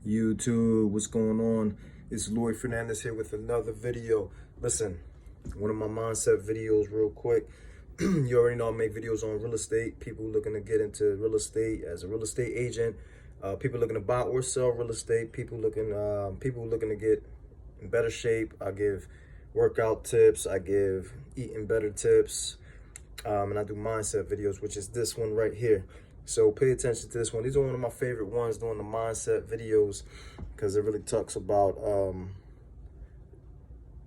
YouTube, what's going on? It's Lloyd Fernandez here with another video. Listen, one of my mindset videos real quick. You already know I make videos on real estate, people looking to get into real estate as a real estate agent, people looking to buy or sell real estate, people looking to get in better shape. I give workout tips, I give eating better tips, and I do mindset videos, which is this one right here. So pay attention to this one. These are one of my favorite ones, doing the mindset videos, because it really talks about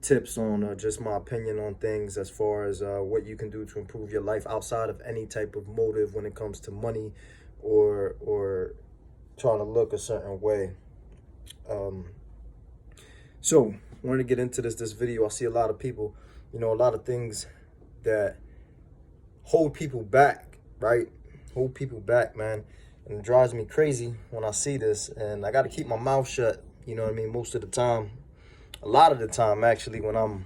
tips on just my opinion on things as far as what you can do to improve your life outside of any type of motive when it comes to money or trying to look a certain way. So I wanted to get into this video. I see a lot of people, a lot of things that hold people back, right? Hold people back, man. And it drives me crazy when I see this, and I got to keep my mouth shut, you know what I mean, most of the time. A lot of the time, actually, when I'm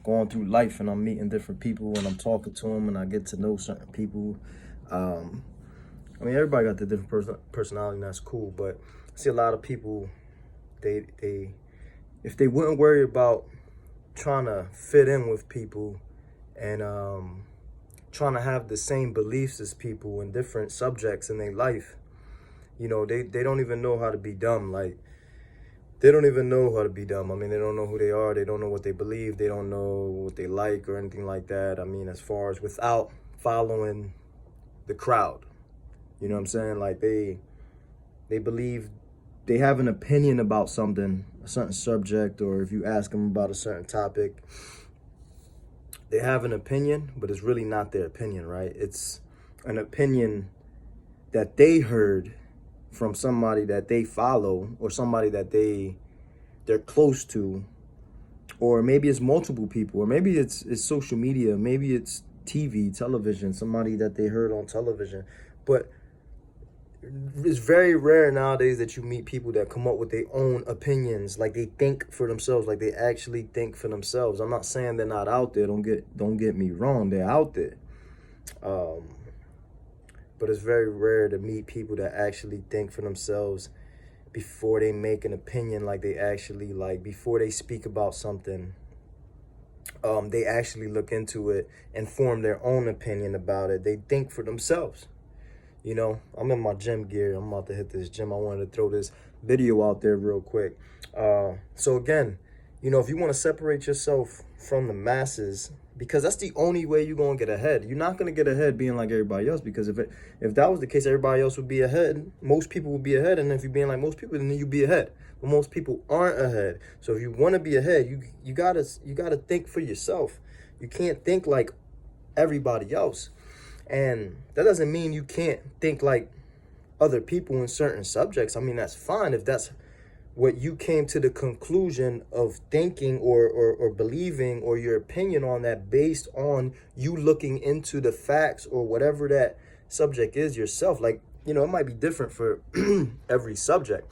going through life and I'm meeting different people and I'm talking to them and I get to know certain people. I mean, everybody got the different personality, and that's cool, but I see a lot of people, they if they wouldn't worry about trying to fit in with people and trying to have the same beliefs as people in different subjects in their life, they don't even know how to be dumb. Like, they don't even know how to be dumb. I mean, they don't know who they are. They don't know what they believe. They don't know what they like or anything like that. I mean, as far as without following the crowd, you know what I'm saying? Like, they believe, they have an opinion about something, a certain subject, or if you ask them about a certain topic, they have an opinion, but it's really not their opinion, right? It's an opinion that they heard from somebody that they follow, or somebody that they're close to, or maybe it's multiple people, or maybe it's social media, maybe it's television, somebody that they heard on television. But it's very rare nowadays that you meet people that come up with their own opinions, like they think for themselves, like they actually think for themselves. I'm not saying they're not out there. Don't get me wrong, they're out there. But it's very rare to meet people that actually think for themselves before they make an opinion, like they actually, like, before they speak about something, they actually look into it and form their own opinion about it. They think for themselves. I'm in my gym gear. I'm about to hit this gym. I wanted to throw this video out there real quick. So again, if you want to separate yourself from the masses, because that's the only way you're going to get ahead. You're not going to get ahead being like everybody else, because if that was the case, everybody else would be ahead. Most people would be ahead. And if you're being like most people, then you'd be ahead. But most people aren't ahead. So if you want to be ahead, you gotta think for yourself. You can't think like everybody else. And that doesn't mean you can't think like other people in certain subjects. I mean, that's fine if that's what you came to the conclusion of thinking or believing, or your opinion on that based on you looking into the facts or whatever that subject is yourself. Like, it might be different for every subject.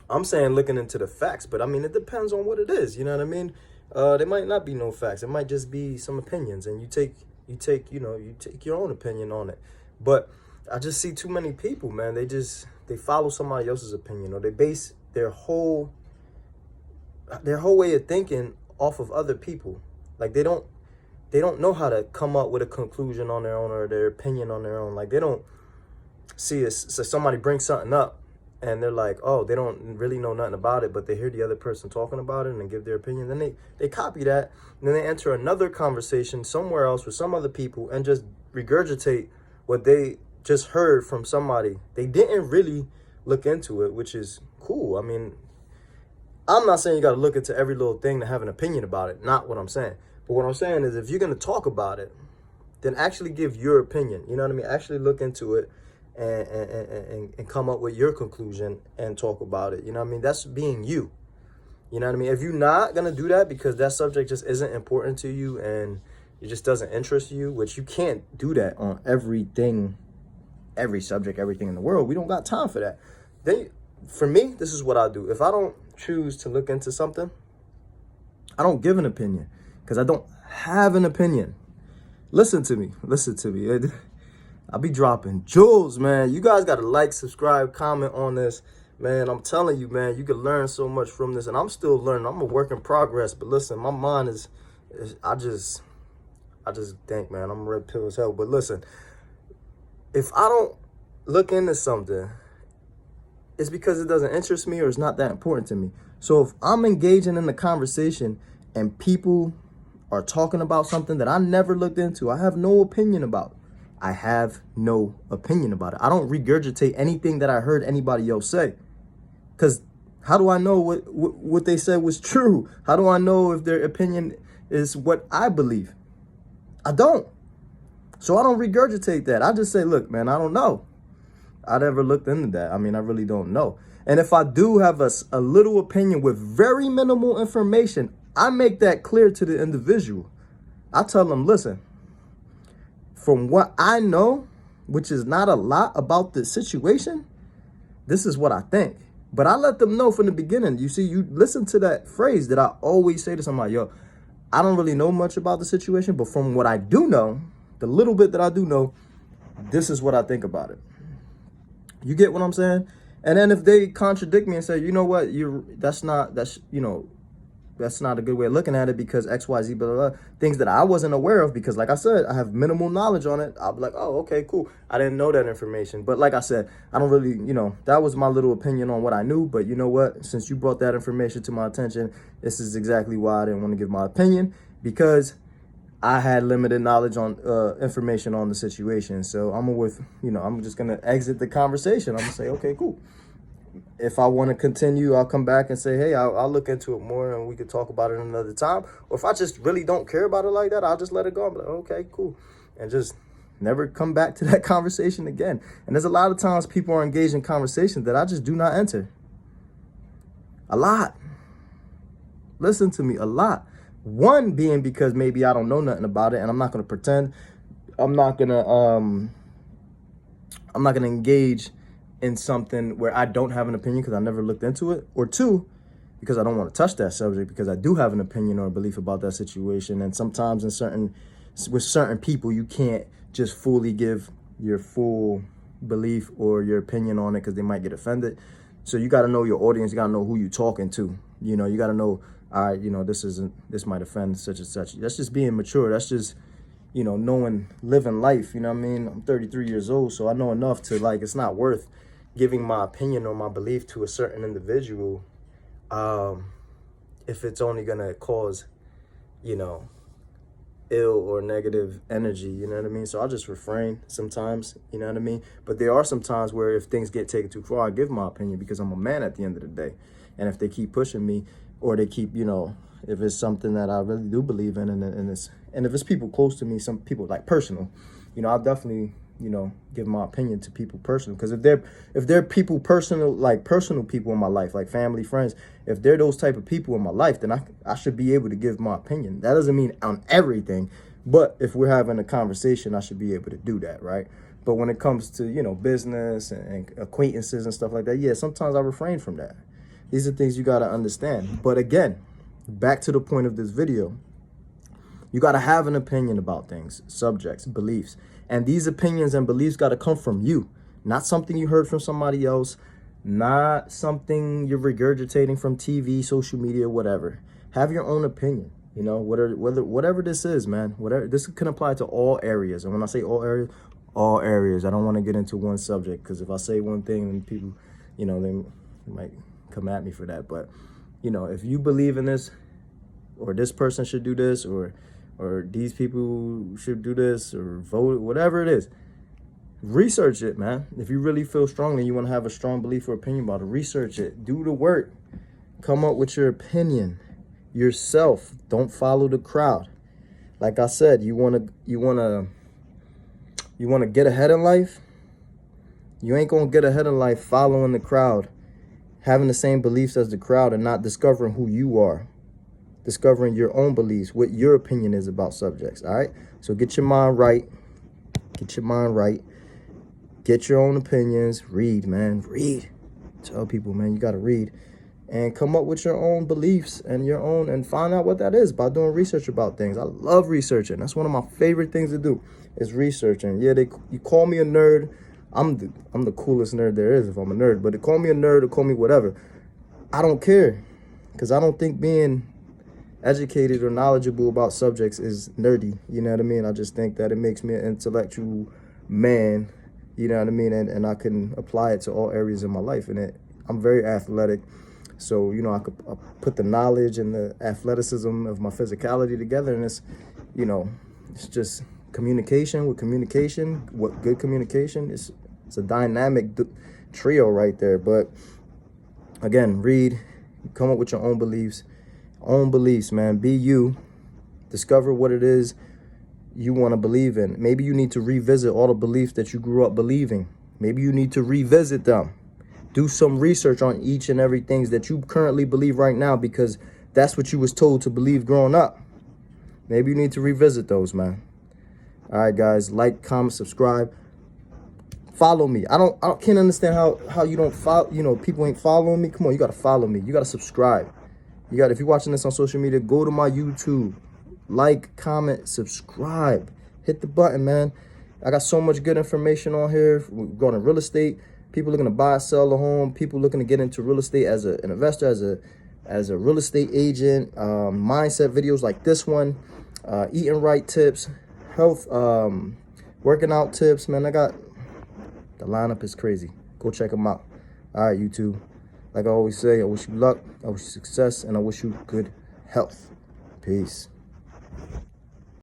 I'm saying looking into the facts, but I mean, it depends on what it is. You know what I mean? There might not be no facts. It might just be some opinions, and you take your own opinion on it. But I just see too many people, man. They follow somebody else's opinion, or they base their whole way of thinking off of other people. Like, they don't know how to come up with a conclusion on their own, or their opinion on their own. Like, they don't see it. So somebody brings something up and they're like, oh, they don't really know nothing about it, but they hear the other person talking about it and they give their opinion. Then they copy that, and then they enter another conversation somewhere else with some other people and just regurgitate what they just heard from somebody. They didn't really look into it, which is cool. I mean, I'm not saying you got to look into every little thing to have an opinion about it. Not what I'm saying. But what I'm saying is, if you're going to talk about it, then actually give your opinion. You know what I mean? Actually look into it and come up with your conclusion and talk about it. You know what I mean? That's being you. You know what I mean? If you're not going to do that because that subject just isn't important to you and it just doesn't interest you, which you can't do that on everything, every subject, everything in the world. We don't got time for that. Then, for me, this is what I do. If I don't choose to look into something, I don't give an opinion, because I don't have an opinion. Listen to me. I be dropping jewels, man. You guys got to like, subscribe, comment on this. Man, I'm telling you, man, you can learn so much from this. And I'm still learning. I'm a work in progress. But listen, my mind is I just think, man, I'm red pill as hell. But listen, if I don't look into something, it's because it doesn't interest me or it's not that important to me. So if I'm engaging in the conversation and people are talking about something that I never looked into, I have no opinion about. I have no opinion about it. I don't regurgitate anything that I heard anybody else say. Because how do I know what they said was true? How do I know if their opinion is what I believe? I don't. So I don't regurgitate that. I just say, look, man, I don't know. I never looked into that. I mean, I really don't know. And if I do have a little opinion with very minimal information, I make that clear to the individual. I tell them, listen, from what I know, which is not a lot about the situation, this is what I think. But I let them know from the beginning. You see, you listen to that phrase that I always say to somebody, yo, I don't really know much about the situation, but from what I do know, the little bit that I do know, this is what I think about it. You get what I'm saying? And then if they contradict me and say, you know what, that's not a good way of looking at it because X, Y, Z, blah, blah, blah, things that I wasn't aware of because, like I said, I have minimal knowledge on it. I'll be like, oh, okay, cool. I didn't know that information. But like I said, I don't really, that was my little opinion on what I knew. But you know what? Since you brought that information to my attention, this is exactly why I didn't want to give my opinion, because I had limited knowledge on information on the situation. So I'm just going to exit the conversation. I'm going to say, okay, cool. If I want to continue, I'll come back and say, hey, I'll look into it more and we could talk about it another time. Or if I just really don't care about it like that, I'll just let it go. I'm like, okay, cool. And just never come back to that conversation again. And there's a lot of times people are engaged in conversations that I just do not enter. A lot. Listen to me, a lot. One being because maybe I don't know nothing about it and I'm not going to pretend. I'm not going to engage in something where I don't have an opinion because I never looked into it. Or two, because I don't want to touch that subject because I do have an opinion or a belief about that situation. And sometimes with certain people, you can't just fully give your full belief or your opinion on it because they might get offended. So you got to know your audience. You got to know who you're talking to. You got to know, all right, this might offend such and such. That's just being mature. That's just, knowing, living life. You know what I mean? I'm 33 years old, so I know enough to, it's not worth giving my opinion or my belief to a certain individual if it's only going to cause, ill or negative energy, you know what I mean? So I'll just refrain sometimes, you know what I mean? But there are some times where if things get taken too far, I give my opinion because I'm a man at the end of the day. And if they keep pushing me or they keep, if it's something that I really do believe in and if it's people close to me, some people like personal, I'll definitely, give my opinion to people personal. Because if they're people personal, like personal people in my life, like family, friends, if they're those type of people in my life, then I should be able to give my opinion. That doesn't mean on everything, but if we're having a conversation, I should be able to do that, right? But when it comes to, business and acquaintances and stuff like that, yeah, sometimes I refrain from that. These are things you got to understand. But again, back to the point of this video, you got to have an opinion about things, subjects, beliefs. And these opinions and beliefs got to come from you, not something you heard from somebody else, not something you're regurgitating from TV, social media, whatever. Have your own opinion, whatever this is, man. Whatever this can apply to all areas. And when I say all areas, I don't want to get into one subject because if I say one thing, then people, they might come at me for that. But, if you believe in this, or this person should do this, or these people should do this, or vote, whatever it is, research it, man. If you really feel strongly, you want to have a strong belief or opinion about it, research it, do the work, come up with your opinion yourself. Don't follow the crowd. Like I said, you want to get ahead in life. You ain't gonna get ahead in life following the crowd, having the same beliefs as the crowd, and not discovering who you are. Discovering your own beliefs, what your opinion is about subjects, all right? So get your mind right. Get your mind right. Get your own opinions. Read, man. Read. Tell people, man, you got to read. and come up with your own beliefs and find out what that is by doing research about things. I love researching. That's one of my favorite things to do is researching. Yeah, you call me a nerd. I'm the coolest nerd there is if I'm a nerd, but they call me a nerd or call me whatever. I don't care, because I don't think being educated or knowledgeable about subjects is nerdy. You know what I mean? I just think that it makes me an intellectual man. You know what I mean? And I can apply it to all areas of my life. And I'm very athletic. So, you know, I put the knowledge and the athleticism of my physicality together. And it's just communication with communication. What good communication is. It's a dynamic trio right there. But again, read, come up with your own beliefs. Own beliefs, man. Be you. Discover what it is you want to believe in. Maybe you need to revisit all the beliefs that you grew up believing. Maybe you need to revisit them. Do some research on each and every things that you currently believe right now, because that's what you was told to believe growing up. Maybe you need to revisit those, man. All right, guys. Like, comment, subscribe. Follow me. I can't understand how you don't follow. You know, people ain't following me. Come on, you gotta follow me. You gotta subscribe. If you're watching this on social media, go to my YouTube. Like, comment, subscribe. Hit the button, man. I got so much good information on here. We're going to real estate. People looking to buy, sell a home. People looking to get into real estate as an investor, as a real estate agent. Mindset videos like this one. Eating right tips. Health, working out tips, man. The lineup is crazy. Go check them out. All right, YouTube. Like I always say, I wish you luck, I wish you success, and I wish you good health. Peace.